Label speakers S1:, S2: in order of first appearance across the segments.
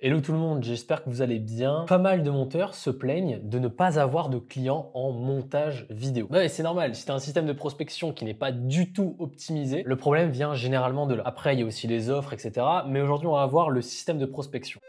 S1: Hello tout le monde, j'espère que vous allez bien. Pas mal de monteurs se plaignent de ne pas avoir de clients en montage vidéo. Ouais, c'est normal, si tu as un système de prospection qui n'est pas du tout optimisé, le problème vient généralement de là. Après, il y a aussi les offres, etc. Mais aujourd'hui, on va voir le système de prospection.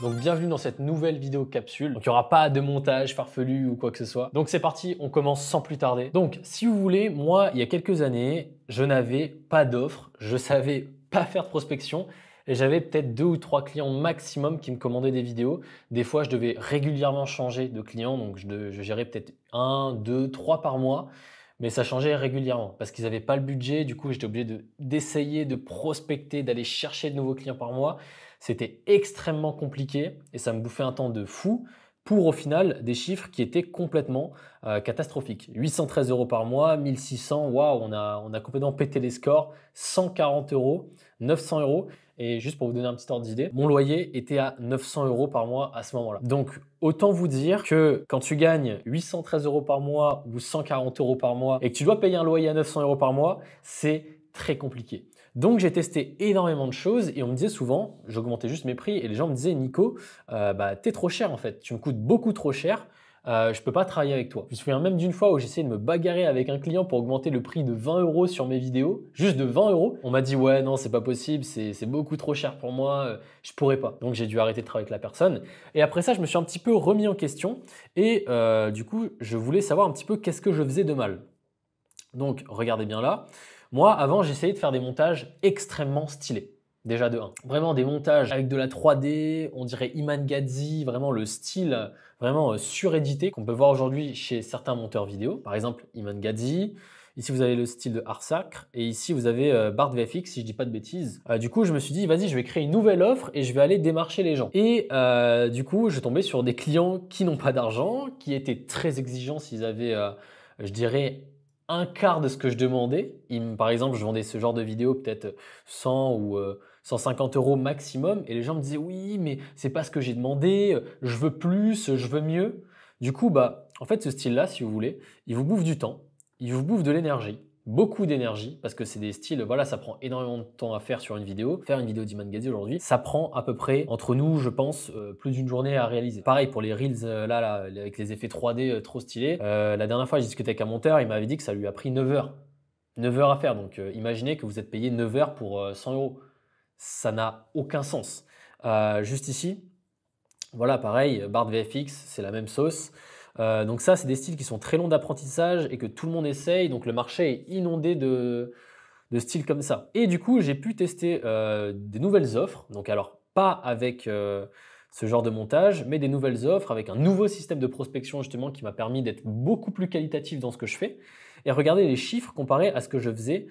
S1: Donc bienvenue dans cette nouvelle vidéo capsule. Donc il n'y aura pas de montage farfelu ou quoi que ce soit. Donc c'est parti, on commence sans plus tarder. Donc si vous voulez, moi il y a quelques années, je n'avais pas d'offre, je savais pas faire de prospection et j'avais peut-être 2 ou 3 clients maximum qui me commandaient des vidéos. Des fois je devais régulièrement changer de client, donc je gérais peut-être 1, 2, 3 par mois. Mais ça changeait régulièrement parce qu'ils n'avaient pas le budget. Du coup, j'étais obligé d'essayer de prospecter, d'aller chercher de nouveaux clients par mois. C'était extrêmement compliqué et ça me bouffait un temps de fou pour au final des chiffres qui étaient complètement catastrophiques. 813 euros par mois, 1600, waouh, on a complètement pété les scores, 140 euros, 900 euros. Et juste pour vous donner un petit ordre d'idée, mon loyer était à 900 euros par mois à ce moment-là. Donc, autant vous dire que quand tu gagnes 813 euros par mois ou 140 euros par mois et que tu dois payer un loyer à 900 euros par mois, c'est très compliqué. Donc j'ai testé énormément de choses et on me disait souvent, j'augmentais juste mes prix et les gens me disaient Nico, t'es trop cher en fait, tu me coûtes beaucoup trop cher, je peux pas travailler avec toi. Je me souviens même d'une fois où j'essayais de me bagarrer avec un client pour augmenter le prix de 20 euros sur mes vidéos, juste de 20 euros. On m'a dit ouais non c'est pas possible, c'est beaucoup trop cher pour moi, je pourrais pas. Donc j'ai dû arrêter de travailler avec la personne. Et après ça je me suis un petit peu remis en question et du coup je voulais savoir un petit peu qu'est-ce que je faisais de mal. Donc regardez bien là. Moi, avant, j'essayais de faire des montages extrêmement stylés. Déjà de 1. Vraiment des montages avec de la 3D, on dirait Iman Gadzhi, vraiment le style vraiment surédité qu'on peut voir aujourd'hui chez certains monteurs vidéo. Par exemple, Iman Gadzhi. Ici, vous avez le style de Arsacre. Et ici, vous avez Bart VFX, si je dis pas de bêtises. Du coup, je me suis dit, vas-y, je vais créer une nouvelle offre et je vais aller démarcher les gens. Et du coup, je tombais sur des clients qui n'ont pas d'argent, qui étaient très exigeants s'ils avaient, je dirais, un quart de ce que je demandais. Par exemple, je vendais ce genre de vidéo peut-être 100 ou 150 euros maximum. Et les gens me disaient, oui, mais c'est pas ce que j'ai demandé, je veux plus, je veux mieux. Du coup, en fait, ce style-là, si vous voulez, il vous bouffe du temps, il vous bouffe de l'énergie, beaucoup d'énergie, parce que c'est des styles, voilà, ça prend énormément de temps à faire sur une vidéo. Faire une vidéo d'Iman Gadzhi aujourd'hui, ça prend à peu près, entre nous, je pense, plus d'une journée à réaliser. Pareil pour les Reels, là, avec les effets 3D trop stylés. La dernière fois, j'ai discuté avec un monteur, il m'avait dit que ça lui a pris 9 heures. 9 heures à faire, donc imaginez que vous êtes payé 9 heures pour 100 euros. Ça n'a aucun sens. Juste ici, voilà, pareil, Bart VFX, c'est la même sauce. Donc ça, c'est des styles qui sont très longs d'apprentissage et que tout le monde essaye. Donc le marché est inondé de styles comme ça. Et du coup, j'ai pu tester des nouvelles offres. Donc alors, pas avec ce genre de montage, mais des nouvelles offres avec un nouveau système de prospection justement qui m'a permis d'être beaucoup plus qualitatif dans ce que je fais. Et regardez les chiffres comparés à ce que je faisais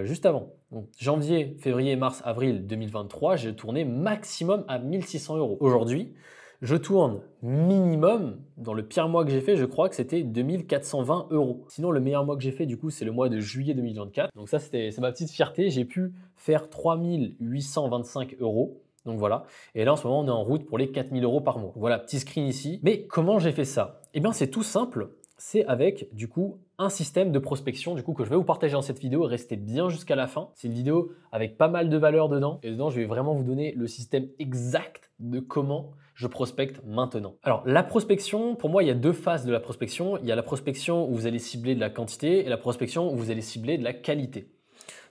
S1: juste avant. Donc, janvier, février, mars, avril 2023, j'ai tourné maximum à 1600 euros. Aujourd'hui, je tourne minimum, dans le pire mois que j'ai fait, je crois que c'était 2420 euros. Sinon, le meilleur mois que j'ai fait, du coup, c'est le mois de juillet 2024. Donc ça, c'est ma petite fierté. J'ai pu faire 3825 euros. Donc voilà. Et là, en ce moment, on est en route pour les 4000 euros par mois. Voilà, petit screen ici. Mais comment j'ai fait ça? Eh bien, c'est tout simple. C'est avec, du coup, un système de prospection du coup, que je vais vous partager dans cette vidéo. Restez bien jusqu'à la fin. C'est une vidéo avec pas mal de valeur dedans. Et dedans, je vais vraiment vous donner le système exact de comment je prospecte maintenant. Alors, la prospection, pour moi, il y a deux phases de la prospection. Il y a la prospection où vous allez cibler de la quantité et la prospection où vous allez cibler de la qualité.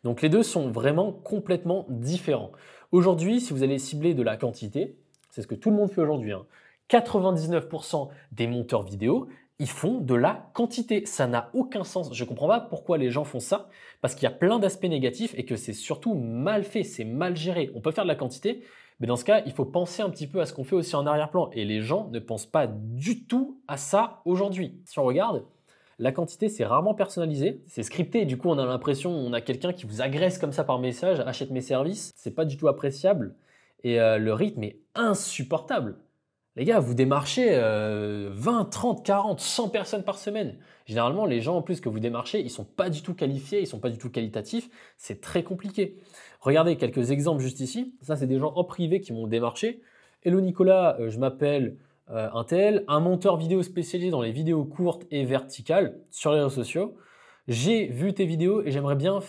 S1: Donc, les deux sont vraiment complètement différents. Aujourd'hui, si vous allez cibler de la quantité, c'est ce que tout le monde fait aujourd'hui, 99% des monteurs vidéo, ils font de la quantité. Ça n'a aucun sens. Je ne comprends pas pourquoi les gens font ça, parce qu'il y a plein d'aspects négatifs et que c'est surtout mal fait, c'est mal géré. On peut faire de la quantité, mais dans ce cas, il faut penser un petit peu à ce qu'on fait aussi en arrière-plan. Et les gens ne pensent pas du tout à ça aujourd'hui. Si on regarde, la quantité, c'est rarement personnalisé, c'est scripté. Du coup, on a l'impression on a quelqu'un qui vous agresse comme ça par message, achète mes services. C'est pas du tout appréciable et le rythme est insupportable. Les gars, vous démarchez 20, 30, 40, 100 personnes par semaine. Généralement, les gens en plus que vous démarchez, ils sont pas du tout qualifiés, ils sont pas du tout qualitatifs. C'est très compliqué. Regardez quelques exemples juste ici. Ça, c'est des gens en privé qui m'ont démarché. Hello Nicolas, je m'appelle un tel, un monteur vidéo spécialisé dans les vidéos courtes et verticales sur les réseaux sociaux. J'ai vu tes vidéos et j'aimerais bien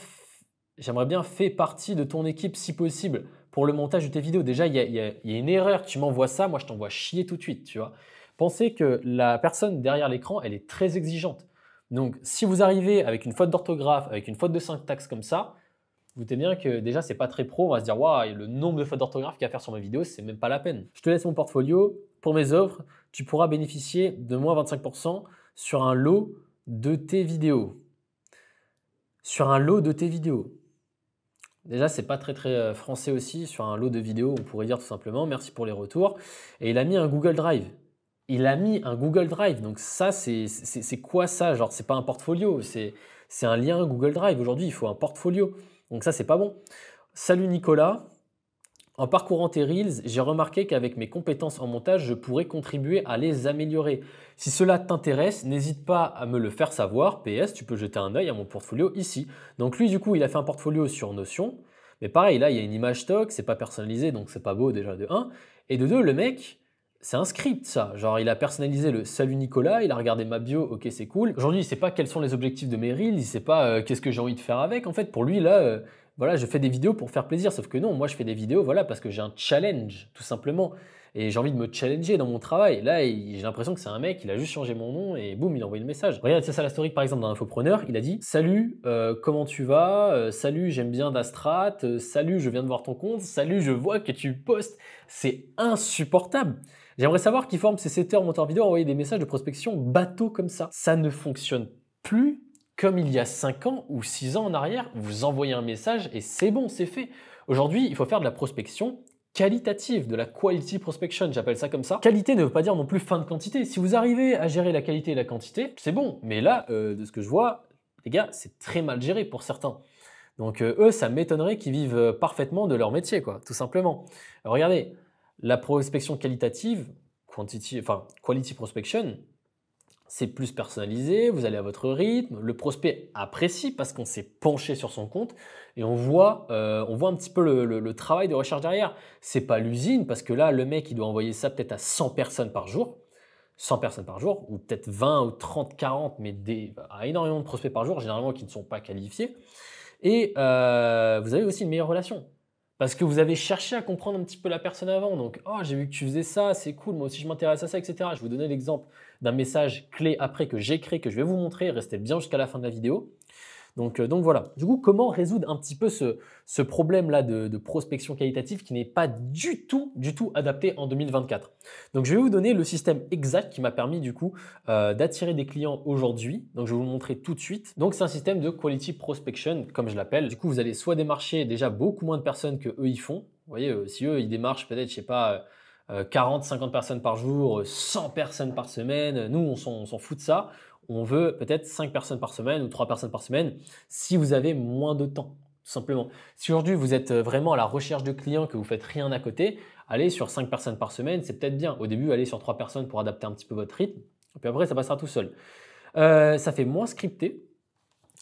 S1: j'aimerais bien faire partie de ton équipe si possible pour le montage de tes vidéos. Déjà, il y a une erreur. Tu m'envoies ça, moi je t'envoie chier tout de suite, tu vois. Pensez que la personne derrière l'écran, elle est très exigeante. Donc, si vous arrivez avec une faute d'orthographe, avec une faute de syntaxe comme ça, vous doutez bien que déjà, c'est pas très pro. On va se dire, waouh, le nombre de fautes d'orthographe qu'il y a à faire sur mes vidéos, c'est même pas la peine. Je te laisse mon portfolio. Pour mes offres, tu pourras bénéficier de moins 25% sur un lot de tes vidéos. Sur un lot de tes vidéos. Déjà, c'est pas très français aussi. Sur un lot de vidéos, on pourrait dire tout simplement merci pour les retours. Et il a mis un Google Drive. Il a mis un Google Drive. Donc ça, c'est quoi ça? Genre, c'est pas un portfolio, c'est un lien Google Drive. Aujourd'hui, il faut un portfolio. Donc ça, c'est pas bon. Salut Nicolas. En parcourant tes Reels, j'ai remarqué qu'avec mes compétences en montage, je pourrais contribuer à les améliorer. Si cela t'intéresse, n'hésite pas à me le faire savoir. PS, tu peux jeter un œil à mon portfolio ici. Donc lui, du coup, il a fait un portfolio sur Notion. Mais pareil, là, il y a une image stock, c'est pas personnalisé, donc c'est pas beau déjà de 1. Et de 2, le mec, c'est un script ça. Genre, il a personnalisé le salut Nicolas, il a regardé ma bio, ok, c'est cool. Aujourd'hui, il sait pas quels sont les objectifs de mes Reels, il sait pas qu'est-ce que j'ai envie de faire avec. En fait, pour lui, là, voilà, je fais des vidéos pour faire plaisir. Sauf que non, moi, je fais des vidéos, voilà, parce que j'ai un challenge, tout simplement. Et j'ai envie de me challenger dans mon travail. Là, j'ai l'impression que c'est un mec, il a juste changé mon nom et boum, il a envoyé le message. Regarde, c'est ça la story, par exemple, d'un infopreneur. Il a dit salut, comment tu vas? Salut, j'aime bien Dastrat. Salut, je viens de voir ton compte. Salut, je vois que tu postes. C'est insupportable. J'aimerais savoir qui forme ces setters monteurs vidéo à envoyer des messages de prospection bateau comme ça. Ça ne fonctionne plus comme il y a 5 ans ou 6 ans en arrière. Vous envoyez un message et c'est bon, c'est fait. Aujourd'hui, il faut faire de la prospection qualitative, de la quality prospection, j'appelle ça comme ça. Qualité ne veut pas dire non plus fin de quantité. Si vous arrivez à gérer la qualité et la quantité, c'est bon. Mais là, de ce que je vois, les gars, c'est très mal géré pour certains. Donc eux, ça m'étonnerait qu'ils vivent parfaitement de leur métier, quoi, tout simplement. Alors, regardez, la prospection qualitative, quality prospection, c'est plus personnalisé, vous allez à votre rythme, le prospect apprécie parce qu'on s'est penché sur son compte et on voit un petit peu le travail de recherche derrière. C'est pas l'usine parce que là, le mec, il doit envoyer ça peut-être à 100 personnes par jour. 100 personnes par jour, ou peut-être 20 ou 30, 40, mais à énormément de prospects par jour, généralement qui ne sont pas qualifiés. Et vous avez aussi une meilleure relation. Parce que vous avez cherché à comprendre un petit peu la personne avant. Donc, oh, j'ai vu que tu faisais ça, c'est cool, moi aussi je m'intéresse à ça, etc. Je vais vous donner l'exemple d'un message clé après que j'ai créé, que je vais vous montrer. Restez bien jusqu'à la fin de la vidéo. Donc voilà. Du coup, comment résoudre un petit peu ce problème-là de prospection qualitative qui n'est pas du tout adapté en 2024? Donc, je vais vous donner le système exact qui m'a permis du coup d'attirer des clients aujourd'hui. Donc, je vais vous le montrer tout de suite. Donc, c'est un système de quality prospection, comme je l'appelle. Du coup, vous allez soit démarcher déjà beaucoup moins de personnes que eux ils font. Vous voyez, si eux ils démarchent peut-être, je sais pas, 40, 50 personnes par jour, 100 personnes par semaine. Nous, on s'en fout de ça. On veut peut-être 5 personnes par semaine ou 3 personnes par semaine si vous avez moins de temps, tout simplement. Si aujourd'hui vous êtes vraiment à la recherche de clients, que vous faites rien à côté, allez sur 5 personnes par semaine, c'est peut-être bien. Au début, allez sur 3 personnes pour adapter un petit peu votre rythme. Et puis après, ça passera tout seul. Ça fait moins scripté.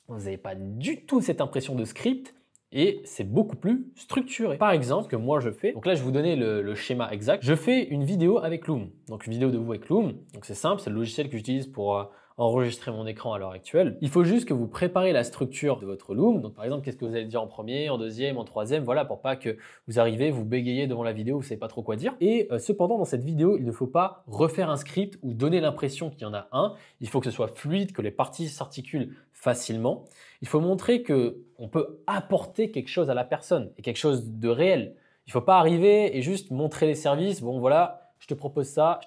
S1: Vous n'avez pas du tout cette impression de script. Et c'est beaucoup plus structuré. Par exemple, ce que moi je fais, donc là je vais vous donner le schéma exact. Je fais une vidéo avec Loom, donc une vidéo de vous avec Loom. Donc c'est simple, c'est le logiciel que j'utilise pour enregistrer mon écran à l'heure actuelle. Il faut juste que vous préparez la structure de votre Loom. Donc par exemple, qu'est-ce que vous allez dire en premier, en deuxième, en troisième, voilà, pour pas que vous arrivez, vous bégayez devant la vidéo, vous savez pas trop quoi dire. Et cependant, dans cette vidéo, il ne faut pas refaire un script ou donner l'impression qu'il y en a un. Il faut que ce soit fluide, que les parties s'articulent facilement. Il faut montrer que on peut apporter quelque chose à la personne et quelque chose de réel. Il ne faut pas arriver et juste montrer les services. Bon voilà, je te propose ça,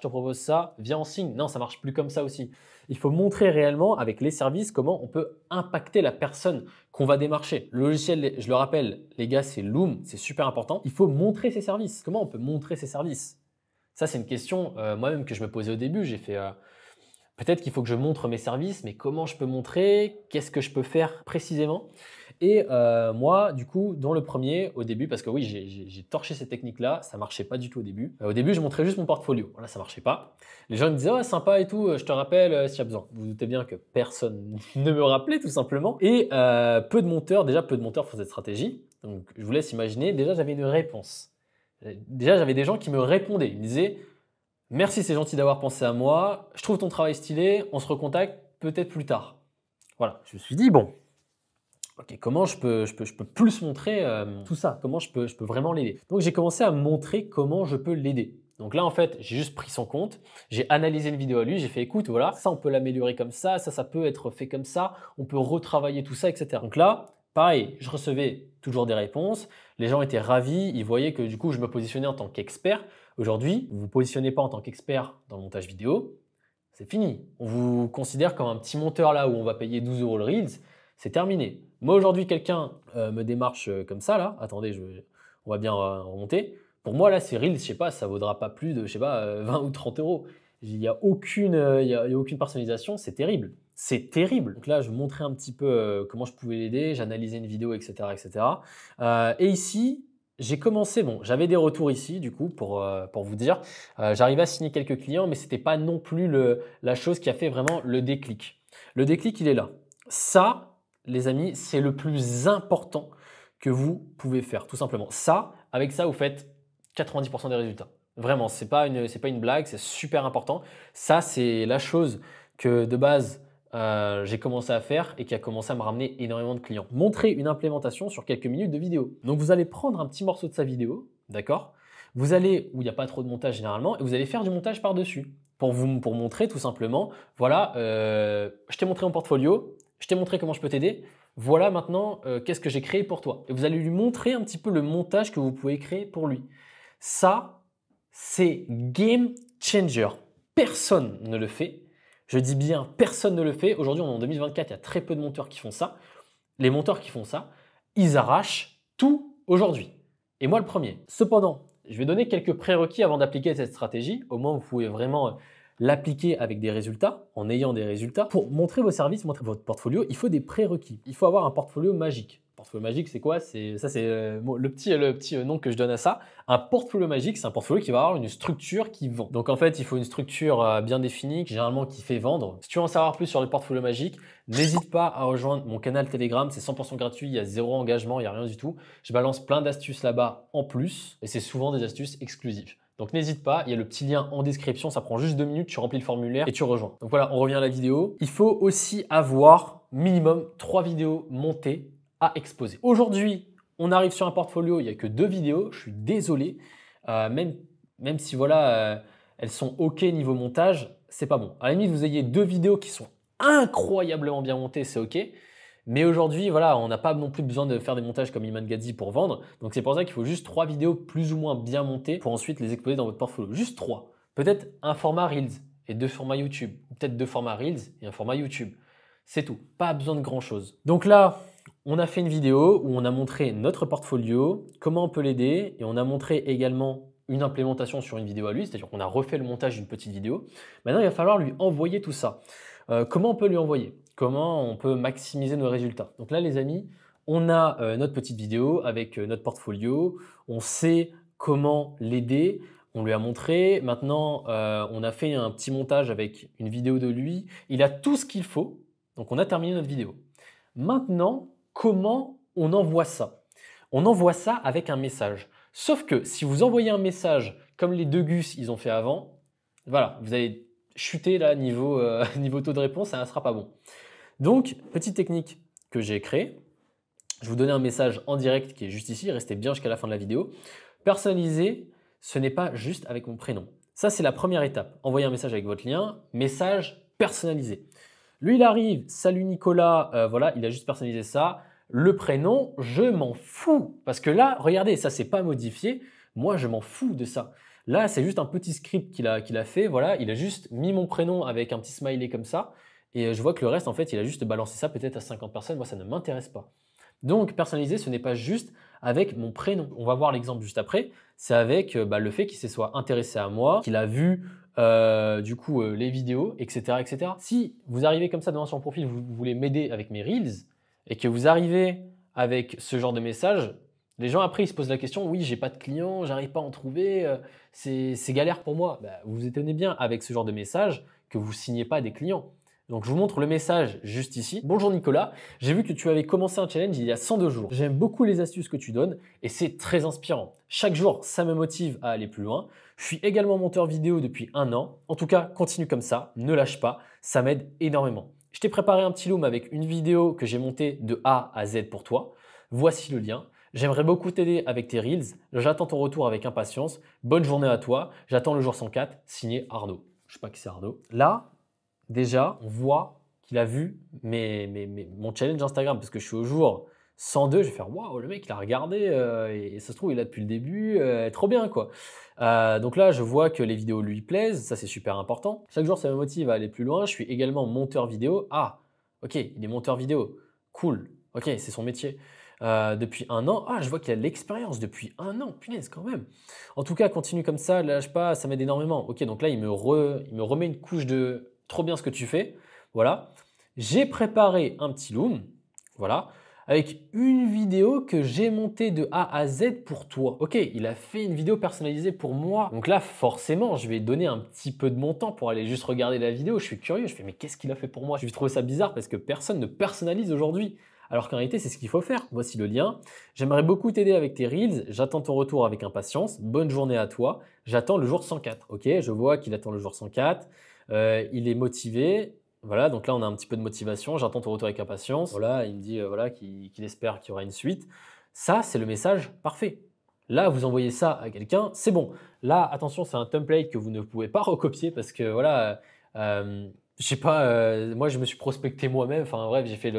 S1: viens en signe. Non, ça marche plus comme ça aussi. Il faut montrer réellement avec les services comment on peut impacter la personne qu'on va démarcher. Le logiciel, je le rappelle, les gars, c'est Loom, c'est super important. Il faut montrer ses services. Comment on peut montrer ses services? Ça, c'est une question moi-même que je me posais au début. J'ai fait peut-être qu'il faut que je montre mes services, mais comment je peux montrer? Qu'est-ce que je peux faire précisément? Et moi, du coup, dans le premier, au début, parce que oui, j'ai torché ces techniques-là, ça marchait pas du tout au début. Au début, je montrais juste mon portfolio. Voilà, ça marchait pas. Les gens me disaient, oh, sympa et tout, je te rappelle si tu as besoin. Vous vous doutez bien que personne ne me rappelait, tout simplement. Et peu de monteurs font cette stratégie. Donc, je vous laisse imaginer. Déjà, j'avais une réponse. Déjà, j'avais des gens qui me répondaient. Ils me disaient, merci, c'est gentil d'avoir pensé à moi. Je trouve ton travail stylé. On se recontacte peut-être plus tard. Voilà, je me suis dit, bon. Ok, comment je peux plus montrer tout ça? Comment je peux vraiment l'aider? Donc j'ai commencé à montrer comment je peux l'aider. Donc là, en fait, j'ai juste pris son compte, j'ai analysé une vidéo à lui, j'ai fait écoute, voilà, ça on peut l'améliorer comme ça peut être fait comme ça, on peut retravailler tout ça, etc. Donc là, pareil, je recevais toujours des réponses, les gens étaient ravis, ils voyaient que du coup, je me positionnais en tant qu'expert. Aujourd'hui, vous ne vous positionnez pas en tant qu'expert dans le montage vidéo, c'est fini. On vous considère comme un petit monteur là où on va payer 12 euros le Reels, c'est terminé. Moi aujourd'hui, quelqu'un me démarche comme ça là. Attendez, on va bien remonter. Pour moi là, c'est Reels, je sais pas, ça vaudra pas plus de, je sais pas, 20 ou 30 euros. Il n'y a aucune, il y a aucune personnalisation, c'est terrible. C'est terrible. Donc là, je vous montrais un petit peu comment je pouvais l'aider, j'analysais une vidéo, etc., etc. Et ici, j'ai commencé. Bon, j'avais des retours ici, du coup, pour vous dire. J'arrivais à signer quelques clients, mais c'était pas non plus la chose qui a fait vraiment le déclic. Le déclic, il est là. Ça, les amis, c'est le plus important que vous pouvez faire, tout simplement. Ça, avec ça, vous faites 90% des résultats. Vraiment, c'est pas une blague, c'est super important. Ça, c'est la chose que de base, j'ai commencé à faire et qui a commencé à me ramener énormément de clients. Montrer une implémentation sur quelques minutes de vidéo. Donc, vous allez prendre un petit morceau de sa vidéo, d'accord? Vous allez, où il n'y a pas trop de montage généralement, et vous allez faire du montage par-dessus pour montrer tout simplement, voilà, je t'ai montré mon portfolio, je t'ai montré comment je peux t'aider. Voilà maintenant, qu'est-ce que j'ai créé pour toi. Et vous allez lui montrer un petit peu le montage que vous pouvez créer pour lui. Ça, c'est game changer. Personne ne le fait. Je dis bien, personne ne le fait. Aujourd'hui, on est en 2024, il y a très peu de monteurs qui font ça. Les monteurs qui font ça, ils arrachent tout aujourd'hui. Et moi, le premier. Cependant, je vais donner quelques prérequis avant d'appliquer cette stratégie. Au moins, vous pouvez vraiment l'appliquer avec des résultats, en ayant des résultats. Pour montrer vos services, montrer votre portfolio, il faut des prérequis. Il faut avoir un portfolio magique. Portfolio magique, c'est quoi? C'est le petit nom que je donne à ça. Un portfolio magique, c'est un portfolio qui va avoir une structure qui vend. Donc en fait, il faut une structure bien définie, généralement qui fait vendre. Si tu veux en savoir plus sur le portfolio magique, n'hésite pas à rejoindre mon canal Telegram, c'est 100% gratuit, il y a zéro engagement, il n'y a rien du tout. Je balance plein d'astuces là-bas en plus et c'est souvent des astuces exclusives. Donc n'hésite pas, il y a le petit lien en description, ça prend juste 2 minutes, tu remplis le formulaire et tu rejoins. Donc voilà, on revient à la vidéo. Il faut aussi avoir minimum 3 vidéos montées à exposer. Aujourd'hui, on arrive sur un portfolio, il n'y a que 2 vidéos, je suis désolé, même si voilà, elles sont OK niveau montage, c'est pas bon. À la limite, vous ayez 2 vidéos qui sont incroyablement bien montées, c'est OK. Mais aujourd'hui, voilà, on n'a pas non plus besoin de faire des montages comme Iman Gadzhi pour vendre. Donc c'est pour ça qu'il faut juste 3 vidéos plus ou moins bien montées pour ensuite les exposer dans votre portfolio. Juste 3. Peut-être un format Reels et 2 formats YouTube. Ou peut-être 2 formats Reels et un format YouTube. C'est tout. Pas besoin de grand-chose. Donc là, on a fait une vidéo où on a montré notre portfolio, comment on peut l'aider, et on a montré également une implémentation sur une vidéo à lui, c'est-à-dire qu'on a refait le montage d'une petite vidéo. Maintenant, il va falloir lui envoyer tout ça. Comment on peut lui envoyer? Comment on peut maximiser nos résultats? Donc là, les amis, on a notre petite vidéo avec notre portfolio, on sait comment l'aider, on lui a montré. Maintenant, on a fait un petit montage avec une vidéo de lui. Il a tout ce qu'il faut. Donc, on a terminé notre vidéo. Maintenant, comment on envoie ça? On envoie ça avec un message. Sauf que si vous envoyez un message comme les 2 Gus ils ont fait avant, voilà, vous allez chuter là niveau, niveau taux de réponse, ça ne sera pas bon. Donc, petite technique que j'ai créée, je vais vous donner un message en direct qui est juste ici, restez bien jusqu'à la fin de la vidéo. Personnaliser, ce n'est pas juste avec mon prénom. Ça, c'est la première étape. Envoyez un message avec votre lien, message personnalisé. Lui, il arrive, salut Nicolas, voilà, il a juste personnalisé ça. Le prénom, je m'en fous. Parce que là, regardez, ça, c'est pas modifié. Moi, je m'en fous de ça. Là, c'est juste un petit script qu'il a fait. Voilà, il a juste mis mon prénom avec un petit smiley comme ça. Et je vois que le reste, en fait, il a juste balancé ça peut-être à 50 personnes. Moi, ça ne m'intéresse pas. Donc, personnaliser, ce n'est pas juste avec mon prénom. On va voir l'exemple juste après. C'est avec le fait qu'il se soit intéressé à moi, qu'il a vu du coup les vidéos, etc., etc. Si vous arrivez comme ça devant son profil, vous voulez m'aider avec mes Reels et que vous arrivez avec ce genre de message, les gens après ils se posent la question, oui, j'ai pas de clients, j'arrive pas à en trouver, c'est galère pour moi. Vous vous étonnez bien avec ce genre de message que vous signez pas des clients. Donc je vous montre le message juste ici. Bonjour Nicolas, j'ai vu que tu avais commencé un challenge il y a 102 jours. J'aime beaucoup les astuces que tu donnes et c'est très inspirant. Chaque jour, ça me motive à aller plus loin. Je suis également monteur vidéo depuis 1 an. En tout cas, continue comme ça, ne lâche pas, ça m'aide énormément. Je t'ai préparé un petit loom avec une vidéo que j'ai montée de A à Z pour toi. Voici le lien. J'aimerais beaucoup t'aider avec tes Reels. J'attends ton retour avec impatience. Bonne journée à toi. J'attends le jour 104, signé Arnaud. Je sais pas qui c'est Arnaud. Là, déjà, on voit qu'il a vu mon challenge Instagram parce que je suis au jour 102. Je vais faire waouh, le mec il a regardé et ça se trouve il a depuis le début. Trop bien quoi. Donc là, je vois que les vidéos lui plaisent. Ça, c'est super important. Chaque jour, ça me motive à aller plus loin. Je suis également monteur vidéo. Ah, ok, il est monteur vidéo. Cool. Ok, c'est son métier. Depuis un an. Ah, je vois qu'il a de l'expérience depuis un an. Punaise, quand même. En tout cas, continue comme ça, lâche pas, ça m'aide énormément. Ok, donc là, il me remet une couche de trop bien ce que tu fais. Voilà. J'ai préparé un petit loom. Voilà. Avec une vidéo que j'ai montée de A à Z pour toi. Ok, il a fait une vidéo personnalisée pour moi. Donc là, forcément, je vais donner un petit peu de mon temps pour aller juste regarder la vidéo. Je suis curieux. Je fais, mais qu'est-ce qu'il a fait pour moi? Je trouve ça bizarre parce que personne ne personnalise aujourd'hui. Alors qu'en réalité, c'est ce qu'il faut faire. Voici le lien. J'aimerais beaucoup t'aider avec tes Reels. J'attends ton retour avec impatience. Bonne journée à toi. J'attends le jour 104. Ok, je vois qu'il attend le jour 104. Il est motivé. Voilà, donc là, on a un petit peu de motivation. J'attends ton retour avec impatience. Voilà, il me dit voilà, qu'il espère qu'il y aura une suite. Ça, c'est le message parfait. Là, vous envoyez ça à quelqu'un, c'est bon. Là, attention, c'est un template que vous ne pouvez pas recopier parce que voilà, je sais pas, moi je me suis prospecté moi-même, enfin bref, j'ai fait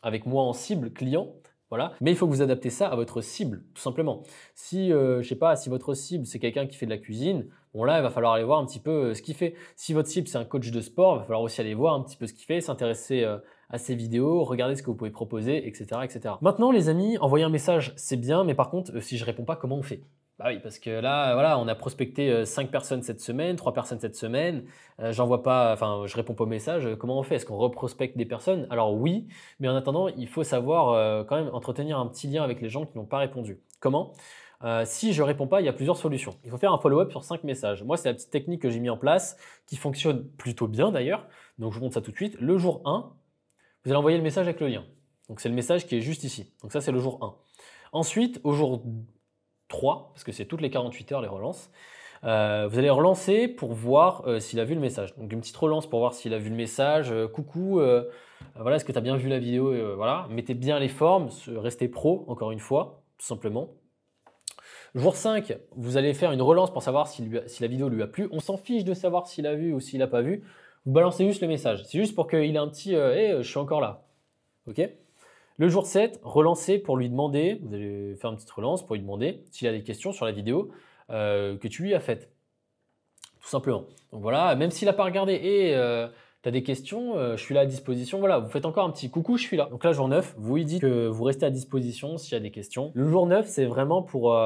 S1: avec moi en cible client, voilà. Mais il faut que vous adaptez ça à votre cible, tout simplement. Si, je sais pas, si votre cible c'est quelqu'un qui fait de la cuisine, bon là, il va falloir aller voir un petit peu ce qu'il fait. Si votre cible c'est un coach de sport, il va falloir aussi aller voir un petit peu ce qu'il fait, s'intéresser à ses vidéos, regarder ce que vous pouvez proposer, etc., etc. Maintenant, les amis, envoyer un message, c'est bien, mais par contre, si je réponds pas, comment on fait? Bah oui, parce que là, voilà, on a prospecté 5 personnes cette semaine, 3 personnes cette semaine. J'envoie pas, enfin, je réponds pas au message. Comment on fait? Est-ce qu'on reprospecte des personnes? Alors oui, mais en attendant, il faut savoir quand même entretenir un petit lien avec les gens qui n'ont pas répondu. Comment? Si je réponds pas, il y a plusieurs solutions. Il faut faire un follow-up sur 5 messages. Moi, c'est la petite technique que j'ai mis en place, qui fonctionne plutôt bien d'ailleurs. Donc, je vous montre ça tout de suite. Le jour 1, vous allez envoyer le message avec le lien. Donc, c'est le message qui est juste ici. Donc, ça, c'est le jour 1. Ensuite, au jour 3, parce que c'est toutes les 48 heures les relances, vous allez relancer pour voir s'il a vu le message. Donc une petite relance pour voir s'il a vu le message. Coucou, voilà, est-ce que tu as bien vu la vidéo? Voilà, mettez bien les formes, restez pro, encore une fois, tout simplement. Jour 5, vous allez faire une relance pour savoir si la vidéo lui a plu. On s'en fiche de savoir s'il a vu ou s'il n'a pas vu. Vous balancez juste le message. C'est juste pour qu'il ait un petit hey, je suis encore là. Ok? Le jour 7, relancez pour lui demander, vous allez faire une petite relance pour lui demander s'il a des questions sur la vidéo que tu lui as faite. Tout simplement. Donc voilà, même s'il n'a pas regardé et tu as des questions, je suis là à disposition. Voilà, vous faites encore un petit coucou, je suis là. Donc là, jour 9, vous lui dites que vous restez à disposition s'il y a des questions. Le jour 9, c'est vraiment pour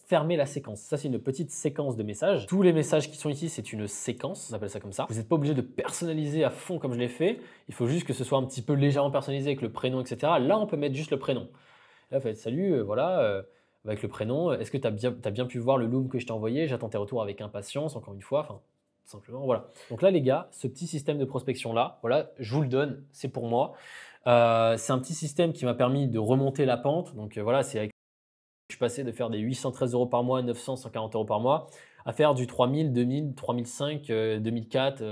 S1: fermer la séquence. Ça, c'est une petite séquence de messages. Tous les messages qui sont ici, c'est une séquence, on appelle ça comme ça. Vous n'êtes pas obligé de personnaliser à fond comme je l'ai fait. Il faut juste que ce soit un petit peu légèrement personnalisé avec le prénom, etc. Là, on peut mettre juste le prénom. Là, vous faites salut, voilà. Avec le prénom, est-ce que tu as bien pu voir le loom que je t'ai envoyé? J'attends tes retours avec impatience, encore une fois. Enfin, simplement, voilà. Donc là, les gars, ce petit système de prospection-là, voilà, je vous le donne, c'est pour moi. C'est un petit système qui m'a permis de remonter la pente. Donc voilà, c'est avec je suis passé de faire des 813 euros par mois, 900, 140 euros par mois, à faire du 3000, 2000, 3005, 2004,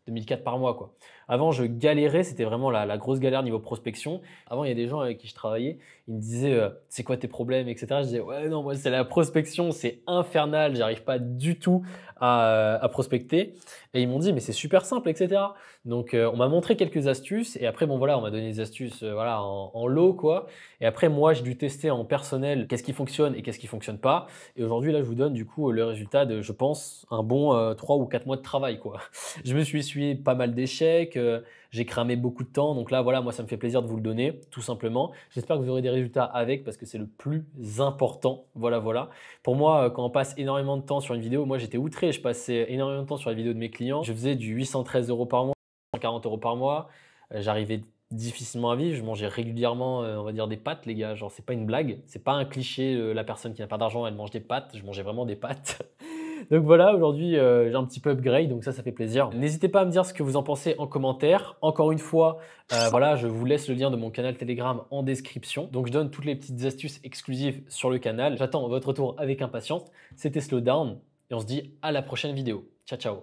S1: 2004 par mois, quoi. Avant, je galérais, c'était vraiment la grosse galère niveau prospection. Avant, il y a des gens avec qui je travaillais, ils me disaient c'est quoi tes problèmes, etc. Je disais ouais, non, moi, c'est la prospection, c'est infernal, j'arrive pas du tout à prospecter. Et ils m'ont dit mais c'est super simple, etc. Donc, on m'a montré quelques astuces et après, bon, voilà, on m'a donné des astuces voilà, en lot, quoi. Et après, moi, j'ai dû tester en personnel qu'est-ce qui fonctionne et qu'est-ce qui fonctionne pas. Et aujourd'hui, là, je vous donne du coup le résultat de, je pense, un bon 3 ou 4 mois de travail, quoi. Je me suis essuyé pas mal d'échecs, j'ai cramé beaucoup de temps. Donc là, voilà, moi, ça me fait plaisir de vous le donner, tout simplement. J'espère que vous aurez des résultats avec parce que c'est le plus important. Voilà, voilà. Pour moi, quand on passe énormément de temps sur une vidéo, moi, j'étais outré. Je passais énormément de temps sur la vidéo de mes clients. Je faisais du 813 euros par mois, 140 euros par mois. J'arrivais difficilement à vivre. Je mangeais régulièrement, on va dire, des pâtes, les gars. Genre, c'est pas une blague. C'est pas un cliché. La personne qui n'a pas d'argent, elle mange des pâtes. Je mangeais vraiment des pâtes. Donc voilà, aujourd'hui, j'ai un petit peu upgrade, donc ça fait plaisir. N'hésitez pas à me dire ce que vous en pensez en commentaire. Encore une fois, voilà, je vous laisse le lien de mon canal Telegram en description. Donc je donne toutes les petites astuces exclusives sur le canal. J'attends votre retour avec impatience. C'était Slowdown et on se dit à la prochaine vidéo. Ciao, ciao.